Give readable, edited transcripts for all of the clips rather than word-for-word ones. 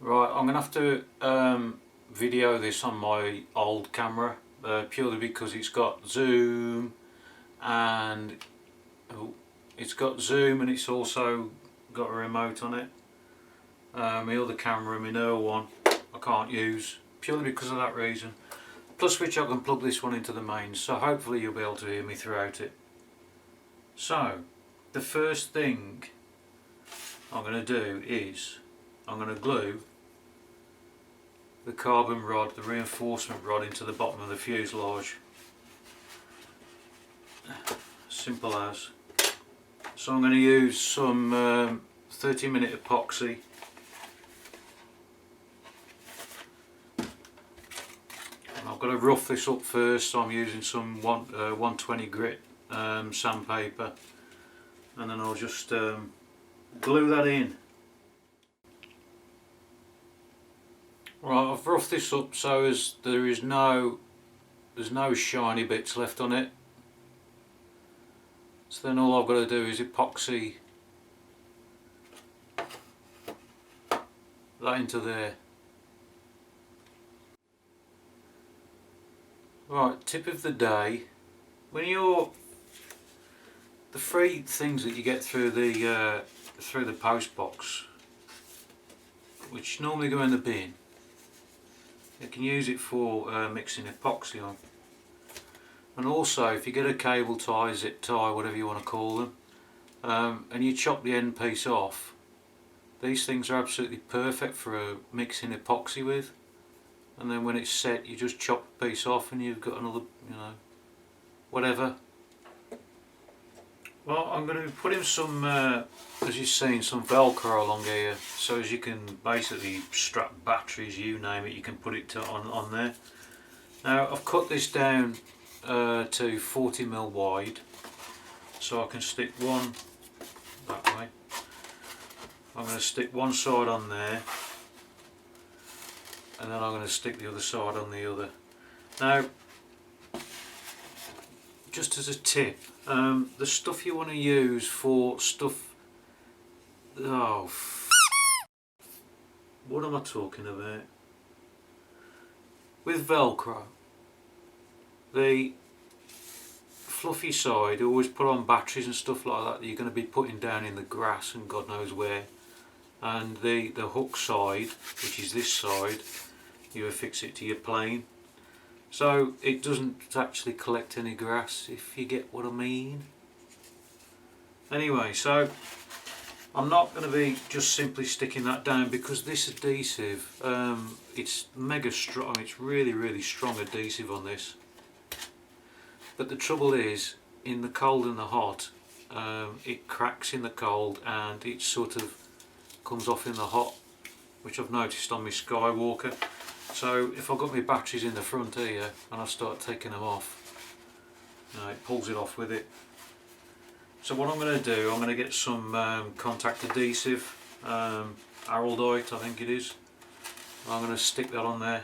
Right, I'm going to have to video this on my old camera purely because it's got zoom and it's also got a remote on it. My other camera, my newer one, I can't use purely because of that reason. Plus which I can plug this one into the mains, so hopefully you'll be able to hear me throughout it. So the first thing I'm going to do is I'm going to glue the carbon rod, the reinforcement rod, into the bottom of the fuselage. Simple as. So I'm going to use some 30-minute epoxy. And I've got to rough this up first, so I'm using some 120 grit sandpaper, and then I'll just glue that in. Right, I've roughed this up so as there's no shiny bits left on it. So then all I've got to do is epoxy that into there. Right, tip of the day: when the free things that you get through the post box, which normally go in the bin, you can use it for mixing epoxy on. And also, if you get a cable tie, zip tie, whatever you want to call them, and you chop the end piece off, these things are absolutely perfect for mixing epoxy with. And then when it's set, you just chop the piece off and you've got another, whatever. Well, I'm going to be putting some, as you've seen, some Velcro along here, so as you can basically strap batteries, you name it, you can put it on there. Now I've cut this down to 40mm wide, so I can stick one that way. I'm going to stick one side on there, and then I'm going to stick the other side on the other. Now, just as a tip, the stuff you want to use for stuff, what am I talking about? With Velcro, the fluffy side, always put on batteries and stuff like that you're going to be putting down in the grass and God knows where, and the hook side, which is this side, you affix it to your plane so it doesn't actually collect any grass, if you get what I mean. Anyway, so I'm not going to be just simply sticking that down, because this adhesive, it's mega strong, it's really strong adhesive on this. But the trouble is, in the cold and the hot, it cracks in the cold and it sort of comes off in the hot, which I've noticed on my Skywalker. So if I've got my batteries in the front here and I start taking them off, it pulls it off with it. So what I'm going to do, I'm going to get some contact adhesive, Araldite I think it is. I'm going to stick that on there.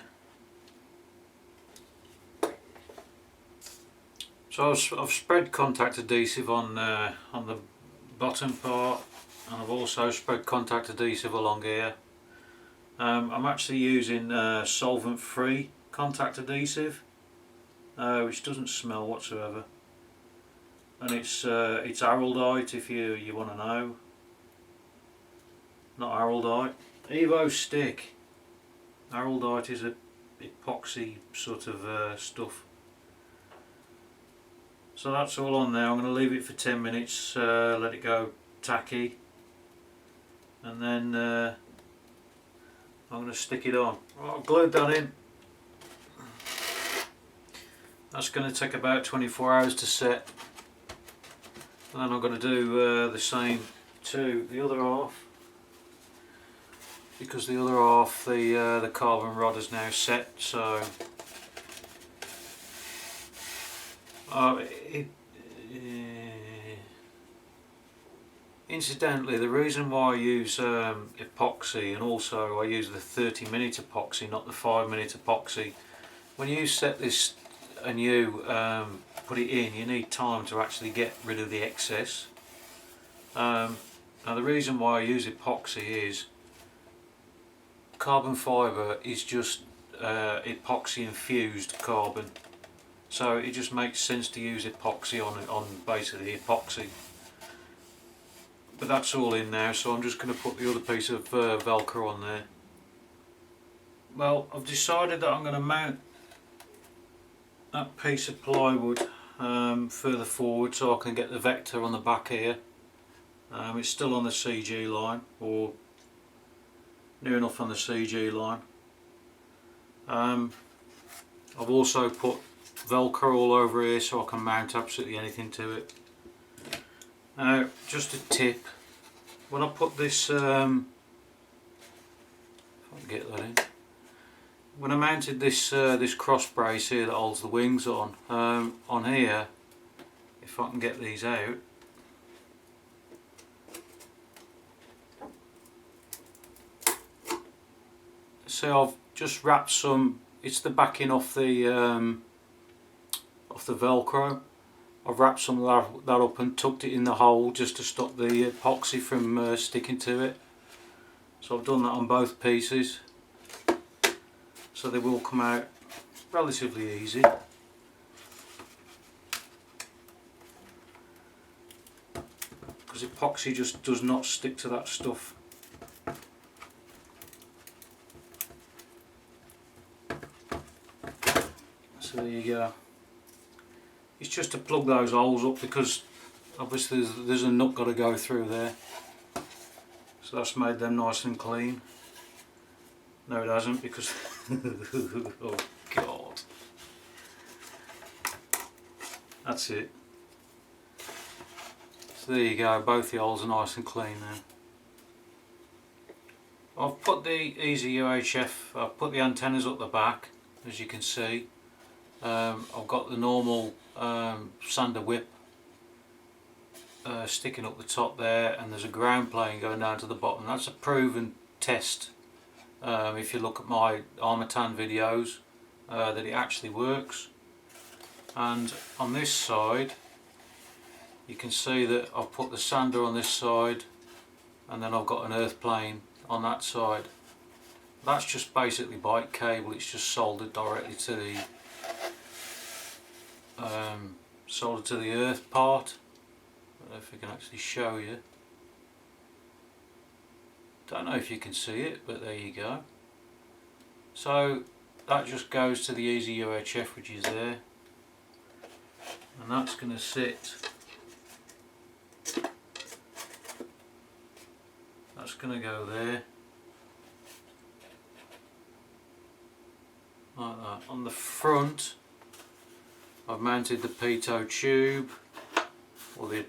So I've spread contact adhesive on the bottom part, and I've also spread contact adhesive along here. I'm actually using solvent-free contact adhesive, which doesn't smell whatsoever, and it's Araldite if you want to know. Not Araldite, Evo Stick. Araldite is a epoxy sort of stuff. So that's all on there. I'm going to leave it for 10 minutes, let it go tacky, and then I'm going to stick it on. Well, I've glued that in. That's going to take about 24 hours to set, and then I'm going to do the same to the other half, because the other half, the carbon rod is now set. So incidentally, the reason why I use epoxy, and also I use the 30-minute epoxy, not the 5-minute epoxy, when you set this and you put it in, you need time to actually get rid of the excess. Now the reason why I use epoxy is carbon fibre is just epoxy infused carbon, so it just makes sense to use epoxy on basically epoxy. But that's all in now, so I'm just going to put the other piece of Velcro on there. Well, I've decided that I'm going to mount that piece of plywood further forward so I can get the vector on the back here. It's still on the CG line, or near enough on the CG line. I've also put Velcro all over here so I can mount absolutely anything to it. Now, just a tip, when I put this, if I can get that in, when I mounted this this cross brace here that holds the wings on here, if I can get these out, so I've just wrapped some, it's the backing off the Velcro. I've wrapped some of that up and tucked it in the hole just to stop the epoxy from sticking to it. So I've done that on both pieces, so they will come out relatively easy. Because epoxy just does not stick to that stuff. So there you go. It's just to plug those holes up, because obviously there's a nut got to go through there. So that's made them nice and clean. No, it hasn't, because oh god. That's it. So there you go, both the holes are nice and clean now. I've put the EZUHF, I've put the antennas up the back, as you can see. I've got the normal sander whip sticking up the top there, and there's a ground plane going down to the bottom. That's a proven test, if you look at my Armatan videos, that it actually works. And on this side you can see that I've put the sander on this side, and then I've got an earth plane on that side. That's just basically bike cable, it's just soldered directly to the earth part. I don't know if I can actually show you. Don't know if you can see it, but there you go. So that just goes to the EZUHF, which is there, and that's going to sit. That's going to go there, like that. On the front, I've mounted the pitot tube, or the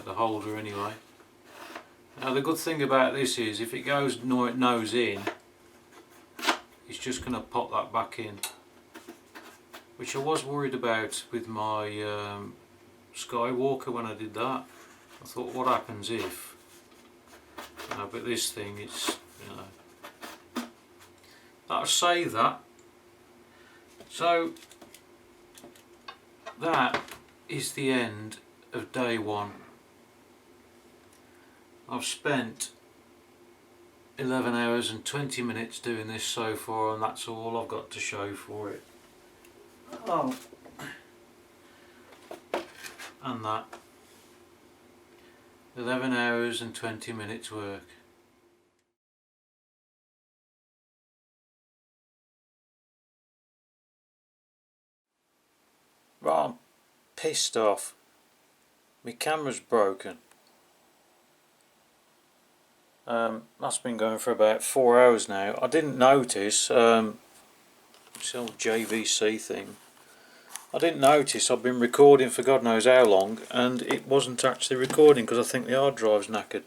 holder anyway. Now the good thing about this is, if it goes nose in, it's just going to pop that back in, which I was worried about with my Skywalker when I did that. I thought, what happens if? But this thing, it's, you know, that'll save that. So that is the end of day one. I've spent 11 hours and 20 minutes doing this so far, and that's all I've got to show for it. Oh, and that 11 hours and 20 minutes work. Right, I'm pissed off. My camera's broken. That's been going for about 4 hours now. I didn't notice, this old JVC thing, I didn't notice I've been recording for God knows how long, and it wasn't actually recording because I think the hard drive's knackered.